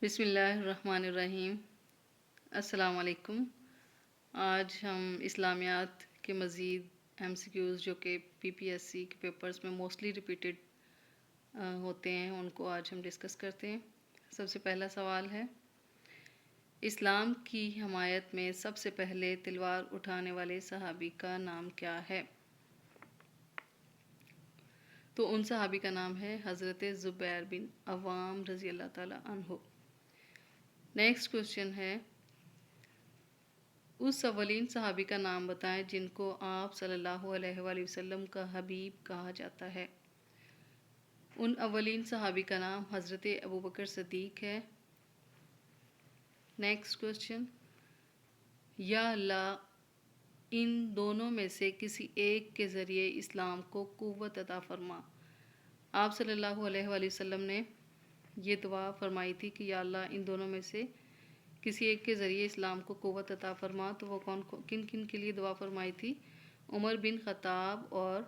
بسم اللہ الرحمن الرحیم۔ السلام علیکم۔ آج ہم اسلامیات کے مزید MCQs جو کہ PPSC کے پیپرز میں موسٹلی ریپیٹڈ ہوتے ہیں ان کو آج ہم ڈسکس کرتے ہیں۔ سب سے پہلا سوال ہے، اسلام کی حمایت میں سب سے پہلے تلوار اٹھانے والے صحابی کا نام کیا ہے؟ تو ان صحابی کا نام ہے حضرت زبیر بن عوام رضی اللہ تعالیٰ عنہ۔ نیکسٹ کوشچن ہے، اس اولین صحابی کا نام بتائیں جن کو آپ صلی اللہ علیہ وآلہ وسلم کا حبیب کہا جاتا ہے۔ ان اولین صحابی کا نام حضرت ابوبکر صدیق ہے۔ نیکسٹ کوشچن، یا اللہ ان دونوں میں سے کسی ایک کے ذریعے اسلام کو قوت عطا فرما۔ آپ صلی اللہ علیہ وآلہ وسلم نے یہ دعا فرمائی تھی کہ یا اللہ ان دونوں میں سے کسی ایک کے ذریعے اسلام کو قوت عطا فرما، تو وہ کن کن کے لیے دعا فرمائی تھی؟ عمر بن خطاب اور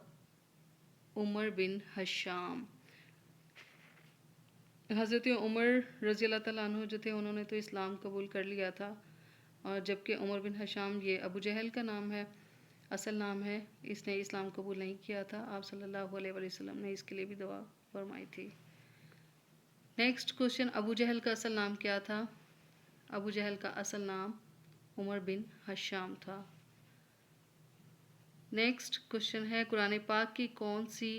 عمر بن حشام۔ حضرت عمر رضی اللہ تعالیٰ عنہ جو تھے انہوں نے تو اسلام قبول کر لیا تھا، اور جبکہ عمر بن حشام یہ ابو جہل کا نام ہے، اصل نام ہے، اس نے اسلام قبول نہیں کیا تھا۔ آپ صلی اللہ علیہ وآلہ وسلم نے اس کے لیے بھی دعا فرمائی تھی۔ نیکسٹ کوشچن، ابو جہل کا اصل نام کیا تھا؟ ابو جہل کا اصل نام عمر بن حشام تھا۔ نیکسٹ کوشچن ہے، قرآن پاک کی کون سی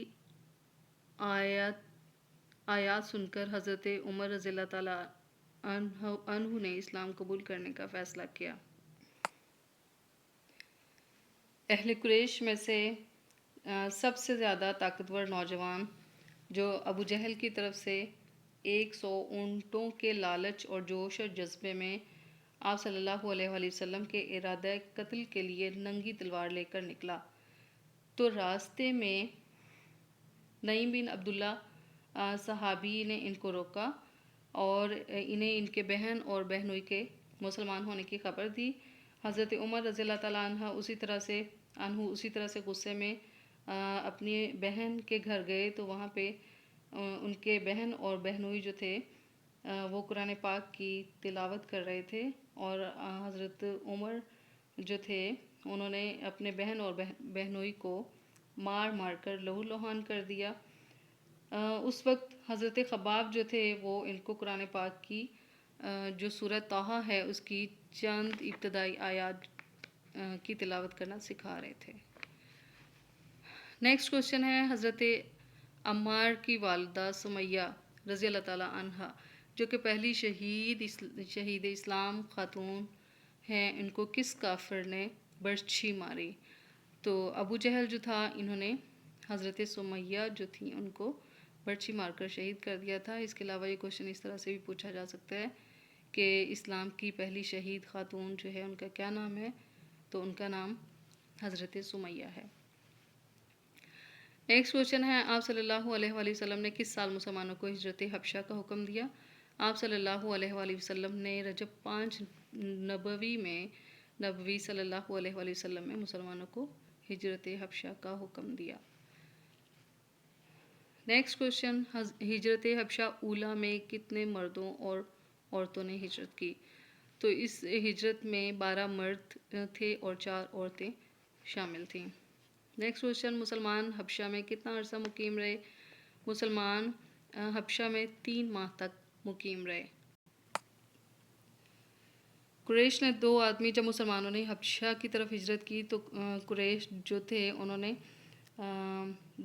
آیات سن کر حضرت عمر رضی اللہ تعالیٰ عنہ نے اسلام قبول کرنے کا فیصلہ کیا؟ اہل قریش میں سے سب سے زیادہ طاقتور نوجوان جو ابو جہل کی طرف سے 100 اونٹوں کے لالچ اور جوش اور جذبے میں آپ صلی اللہ علیہ وآلہ وسلم کے ارادہ قتل کے لیے ننگی تلوار لے کر نکلا، تو راستے میں نعیم بن عبداللہ صحابی نے ان کو روکا اور انہیں ان کے بہن اور بہنوئی کے مسلمان ہونے کی خبر دی۔ حضرت عمر رضی اللہ تعالیٰ عنہ اسی طرح سے غصے میں اپنی بہن کے گھر گئے، تو وہاں پہ ان کے بہن اور بہنوئی جو تھے وہ قرآن پاک کی تلاوت کر رہے تھے، اور حضرت عمر جو تھے انہوں نے اپنے بہن اور بہنوئی کو مار مار کر لہو لہان کر دیا۔ اس وقت حضرت خباب جو تھے وہ ان کو قرآن پاک کی جو سورہ طٰہٰ ہے اس کی چند ابتدائی آیات کی تلاوت کرنا سکھا رہے تھے۔ نیکسٹ کوشچن ہے، حضرت عمار کی والدہ سمیہ رضی اللہ تعالیٰ عنہا جو کہ پہلی شہید اسلام خاتون ہیں، ان کو کس کافر نے برچھی ماری؟ تو ابو جہل جو تھا انہوں نے حضرت سمیہ جو تھیں ان کو برچھی مار کر شہید کر دیا تھا۔ اس کے علاوہ یہ کوشچن اس طرح سے بھی پوچھا جا سکتا ہے کہ اسلام کی پہلی شہید خاتون جو ہے ان کا کیا نام ہے؟ تو ان کا نام حضرت سمیہ ہے۔ نیکسٹ کوشچن ہے، آپ صلی اللہ علیہ وآلہ وسلم نے کس سال مسلمانوں کو ہجرت حبشہ کا حکم دیا؟ آپ صلی اللہ علیہ وآلہ وسلم نے رجب 5 نبوی صلی اللہ علیہ وآلہ وسلم میں مسلمانوں کو ہجرت حبشہ کا حکم دیا۔ نیکسٹ کوشچن، ہجرت حبشہ اولیٰ میں کتنے مردوں اور عورتوں نے ہجرت کی؟ تو اس ہجرت میں 12 مرد تھے اور 4 عورتیں شامل تھیں۔ نیکسٹ کوشچن، مسلمان حبشہ میں کتنا عرصہ مقیم رہے؟ مسلمان حبشہ میں 3 ماہ تک مقیم رہے۔ قریش نے 2 آدمی، جب مسلمانوں نے حبشہ کی طرف ہجرت کی تو قریش جو تھے انہوں نے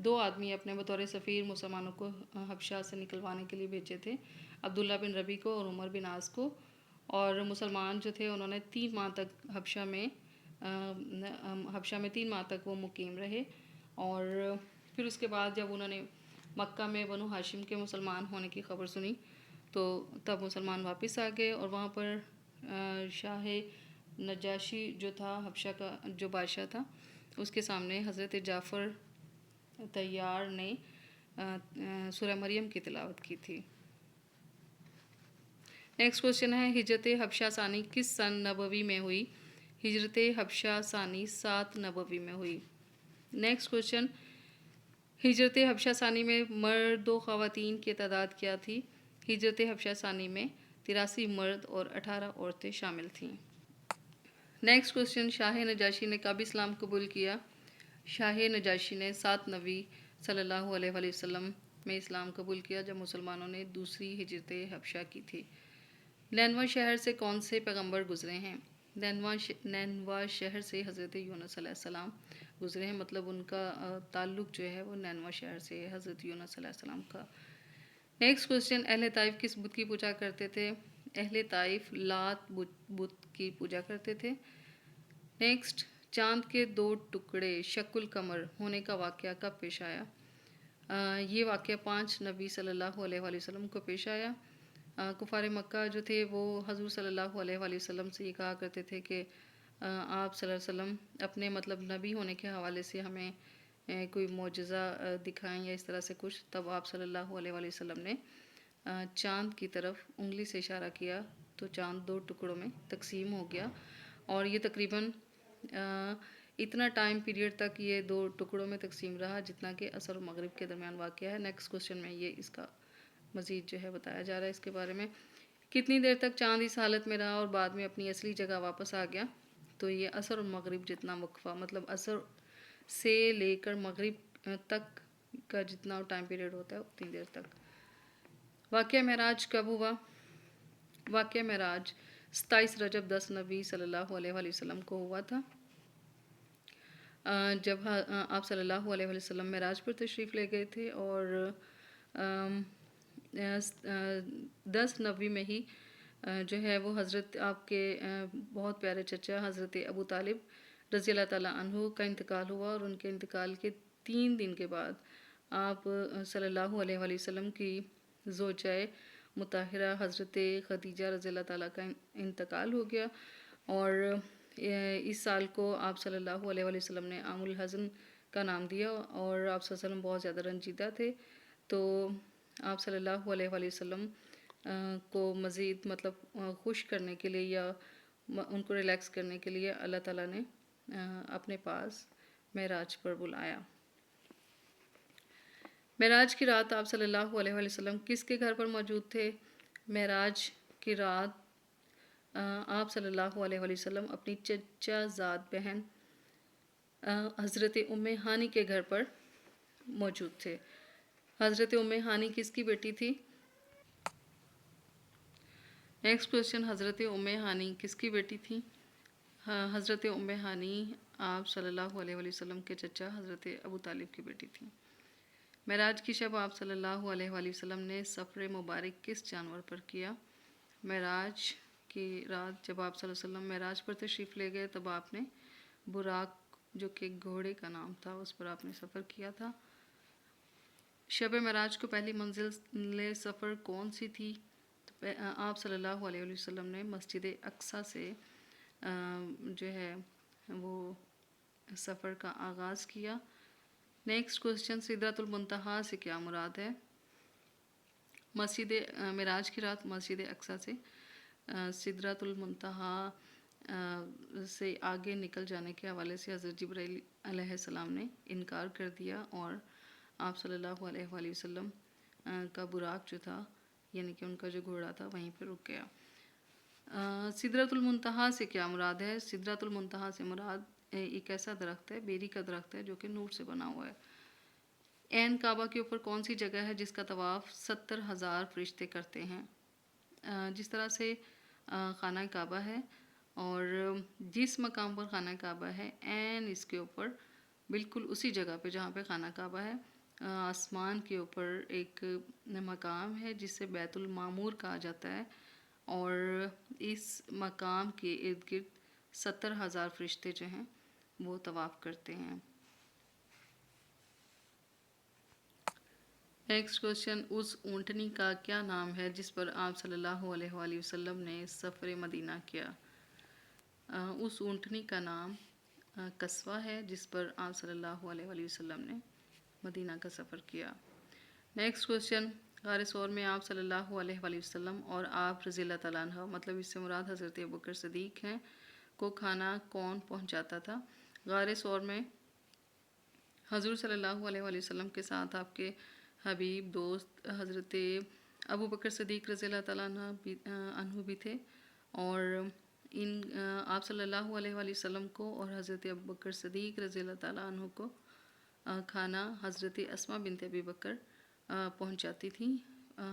2 آدمی اپنے بطور سفیر مسلمانوں کو حبشہ سے نکلوانے کے لیے بھیجے تھے، عبداللہ بن ربی کو اور عمر بن عاص کو، اور مسلمان جو تھے انہوں نے 3 ماہ تک حبشہ میں 3 ماہ تک وہ مقیم رہے، اور پھر اس کے بعد جب انہوں نے مکہ میں بنو ہاشم کے مسلمان ہونے کی خبر سنی تو تب مسلمان واپس آ گئے، اور وہاں پر شاہ نجاشی جو تھا حبشہ کا جو بادشاہ تھا اس کے سامنے حضرت جعفر طیار نے سورہ مریم کی تلاوت کی تھی۔ نیکسٹ کوشچن ہے، ہجرت حبشہ ثانی کس سن نبوی میں ہوئی؟ ہجرت حبشہ ثانی 7 نبوی میں ہوئی۔ نیکسٹ کوشچن، ہجرت حبشہ ثانی میں مرد و خواتین کی تعداد کیا تھی؟ ہجرت حبشہ ثانی میں 83 مرد اور 18 عورتیں شامل تھیں۔ نیکسٹ کوشچن، شاہ نجاشی نے کب اسلام قبول کیا؟ شاہ نجاشی نے 7 نوی صلی اللہ علیہ وآلہ وسلم میں اسلام قبول کیا جب مسلمانوں نے دوسری ہجرت حبشہ کی تھی۔ نینوا شہر سے کون سے پیغمبر گزرے ہیں؟ نینوا شہر سے حضرت یونس علیہ السلام گزرے ہیں، مطلب ان کا تعلق جو ہے وہ نینوا شہر سے ہے، حضرت یونس علیہ السلام کا۔ نیکسٹ کوشچن، اہل طائف کس بت کی پوجا کرتے تھے؟ اہل طائف لات بت کی پوجا کرتے تھے۔ نیکسٹ، چاند کے 2 ٹکڑے شق القمر ہونے کا واقعہ کب پیش آیا؟ یہ واقعہ 5 نوی صلی اللہ علیہ وآلہ وسلم کو پیش آیا۔ کفار مکہ جو تھے وہ حضور صلی اللہ علیہ وآلہ وسلم سے یہ کہا کرتے تھے کہ آپ صلی اللہ علیہ وسلم اپنے مطلب نبی ہونے کے حوالے سے ہمیں کوئی معجزہ دکھائیں یا اس طرح سے کچھ۔ تب آپ صلی اللہ علیہ وآلہ وسلم نے چاند کی طرف انگلی سے اشارہ کیا تو چاند 2 ٹکڑوں میں تقسیم ہو گیا، اور یہ تقریباً اتنا ٹائم پیریڈ تک یہ 2 ٹکڑوں میں تقسیم رہا جتنا کہ عصر و مغرب کے درمیان واقعہ ہے۔ نیکسٹ کوشچن میں یہ اس کا مزید جو ہے بتایا جا رہا ہے اس کے بارے میں۔ کتنی دیر تک چاند اس حالت میں رہا اور بعد میں اپنی اصلی جگہ واپس آ گیا؟ تو یہ عصر و مغرب جتنا وقفہ، مطلب عصر سے لے کر مغرب تک کا جتنا ٹائم پیریڈ ہوتا ہے اتنی دیر تک۔ واقعہ معراج کب ہوا؟ واقعہ معراج 27 رجب 10 نوی صلی اللہ علیہ وآلہ وسلم کو ہوا تھا، جب آپ صلی اللہ علیہ وآلہ وسلم معراج پر تشریف لے گئے تھے، اور 10 نوی میں ہی جو ہے وہ حضرت آپ کے بہت پیارے چچا حضرت ابو طالب رضی اللہ تعالیٰ عنہ کا انتقال ہوا، اور ان کے انتقال کے 3 دن کے بعد آپ صلی اللہ علیہ وآلہ وسلم کی زوجہ مطہرہ حضرت خدیجہ رضی اللہ تعالیٰ کا انتقال ہو گیا، اور اس سال کو آپ صلی اللہ علیہ وآلہ وسلم نے عام الحزن کا نام دیا، اور آپ صلی اللہ علیہ وسلم بہت زیادہ رنجیدہ تھے، تو آپ صلی اللہ علیہ وآلہ وسلم کو مزید مطلب خوش کرنے کے لیے یا ان کو ریلیکس کرنے کے لیے اللہ تعالیٰ نے اپنے پاس معراج پر بلایا۔ معراج کی رات آپ صلی اللہ علیہ وآلہ وسلم کس کے گھر پر موجود تھے؟ معراج کی رات آپ صلی اللہ علیہ وآلہ وسلم اپنی چچا زاد بہن حضرت ام ہانی کے گھر پر موجود تھے۔ حضرت ام ہانی کس کی بیٹی تھی؟ نیکسٹ کوشچن، حضرت ام ہانی کس کی بیٹی تھی؟ حضرت ام ہانی آپ صلی اللہ علیہ وآلہ وسلم کے چچا حضرت ابو طالب کی بیٹی تھی۔ معراج کی شب آپ صلی اللہ علیہ وآلہ وسلم نے سفر مبارک کس جانور پر کیا؟ معراج کی رات جب آپ صلی اللہ علیہ وسلم معراج پر تشریف لے گئے تب آپ نے براق، جو کہ گھوڑے کا نام تھا، اس پر آپ نے سفر کیا تھا۔ شب معراج کو پہلی منزل سفر کون سی تھی؟ آپ صلی اللہ علیہ وآلہ وسلم نے مسجد اقصیٰ سے جو ہے وہ سفر کا آغاز کیا۔ نیکسٹ کوشچن، سدرۃ المنتہا سے کیا مراد ہے؟ معراج کی رات مسجد اقصیٰ سے سدرۃ المنتہا سے آگے نکل جانے کے حوالے سے حضرت جبرائیل علیہ السلام نے انکار کر دیا، اور آپ صلی اللہ علیہ وآلہ وسلم کا براق جو تھا، یعنی کہ ان کا جو گھوڑا تھا، وہیں پہ رک گیا۔ سدرۃ المنتہا سے کیا مراد ہے؟ سدرۃ المنتہا سے مراد ایک ایسا درخت ہے، بیری کا درخت ہے، جو کہ نور سے بنا ہوا ہے۔ عین کعبہ کے اوپر کون سی جگہ ہے جس کا طواف 70,000 فرشتے کرتے ہیں؟ جس طرح سے خانہ کعبہ ہے، اور جس مقام پر خانہ کعبہ ہے عین اس کے اوپر بالکل اسی جگہ پہ جہاں پہ خانہ کعبہ ہے آسمان کے اوپر ایک مقام ہے جسے بیت المعمور کہا جاتا ہے، اور اس مقام کے ارد گرد 70,000 فرشتے جو ہیں وہ طواف کرتے ہیں۔ نیکسٹ کوشچن، اس اونٹنی کا کیا نام ہے جس پر آپ صلی اللہ علیہ وآلہ وسلم نے سفر مدینہ کیا؟ اس اونٹنی کا نام قصوہ ہے جس پر آپ صلی اللہ علیہ وآلہ وسلم نے مدینہ کا سفر کیا۔ نیکسٹ کوشچن، غار ثور میں آپ صلی اللہ علیہ وآلہ وسلم اور آپ رضی اللہ تعالیٰ عنہ، مطلب اس سے مراد حضرت ابوبکر صدیق ہیں، کو کھانا کون پہنچاتا تھا؟ غار ثور میں حضور صلی اللہ علیہ وآلہ وسلم کے ساتھ آپ کے حبیب دوست حضرت ابو بکر صدیق رضی اللہ تعالیٰ عنہ بھی تھے، اور آپ صلی اللہ علیہ وآلہ وسلم کو اور حضرت ابو بکر صدیق رضی اللہ تعالیٰ عنہ کو کھانا حضرت اسماء بنت ابی بکر پہنچاتی تھیں،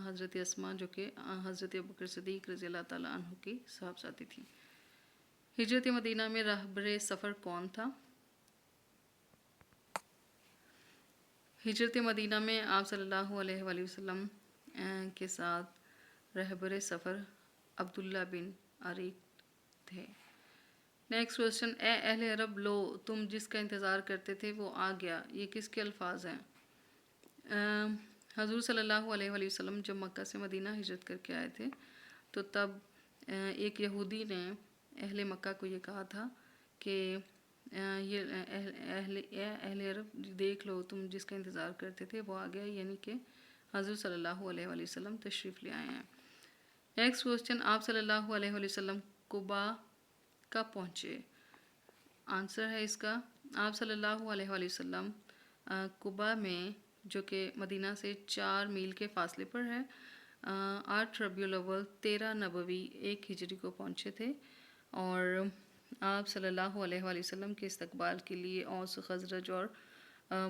حضرت اسماء جو کہ حضرت ابو بکر صدیق رضی اللہ تعالیٰ عنہ کی صاحبزادی تھیں۔ ہجرت مدینہ میں راہبر سفر کون تھا؟ ہجرت مدینہ میں آپ صلی اللہ علیہ وآلہ وسلم کے ساتھ رہبر سفر عبداللہ بن عریق تھے۔ نیکسٹ کوشچن، اے اہل عرب لو، تم جس کا انتظار کرتے تھے وہ آ گیا، یہ کس کے الفاظ ہیں؟ حضور صلی اللہ علیہ وآلہ وسلم جب مکہ سے مدینہ ہجرت کر کے آئے تھے تو تب ایک یہودی نے اہل مکہ کو یہ کہا تھا کہ یہ اہل عرب دیکھ لو، تم جس کا انتظار کرتے تھے وہ آ گیا، یعنی کہ حضور صلی اللہ علیہ وآلہ وسلم تشریف لے آئے ہیں۔ نیکسٹ کوشچن، آپ صلی اللہ علیہ وآلہ وسلم قبا کب پہنچے؟ آنسر ہے اس کا، آپ صلی اللہ علیہ وآلہ وسلم قبا میں، جو کہ مدینہ سے 4 میل کے فاصلے پر ہے، 8 ربیع الاول 13 نبوی 1 ہجری کو پہنچے تھے، اور آپ صلی اللہ علیہ وآلہ وسلم کے استقبال کے لیے اوس خزرج اور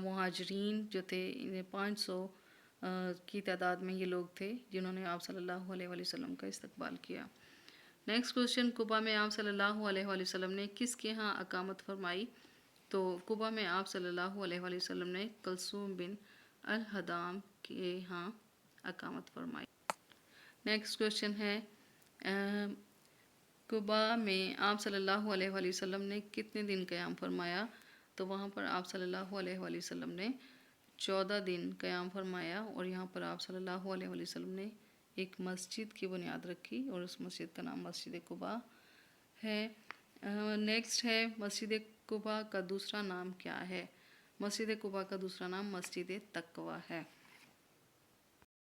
مہاجرین جو تھے، 500 کی تعداد میں یہ لوگ تھے جنہوں نے آپ صلی اللہ علیہ وآلہ وسلم کا استقبال کیا۔ نیکسٹ کوشچن، قبا میں آپ صلی اللہ علیہ وآلہ وسلم نے کس کے ہاں اقامت فرمائی؟ تو قبا میں آپ صلی اللہ علیہ وآلہ وسلم نے کلثوم بن الحدام کے ہاں اقامت فرمائی۔ نیکسٹ کوشچن ہے، قبا میں آپ صلی اللہ علیہ وآلہ وسلم نے کتنے دن قیام فرمایا؟ تو وہاں پر آپ صلی اللہ علیہ وآلہ وسلم نے 14 دن قیام فرمایا، اور یہاں پر آپ صلی اللہ علیہ وآلہ وسلم نے ایک مسجد کی بنیاد رکھی، اور اس مسجد کا نام مسجد قبا ہے۔ نیکسٹ ہے، مسجد قبا کا دوسرا نام کیا ہے؟ مسجد قبا کا دوسرا نام مسجد تقویٰ ہے۔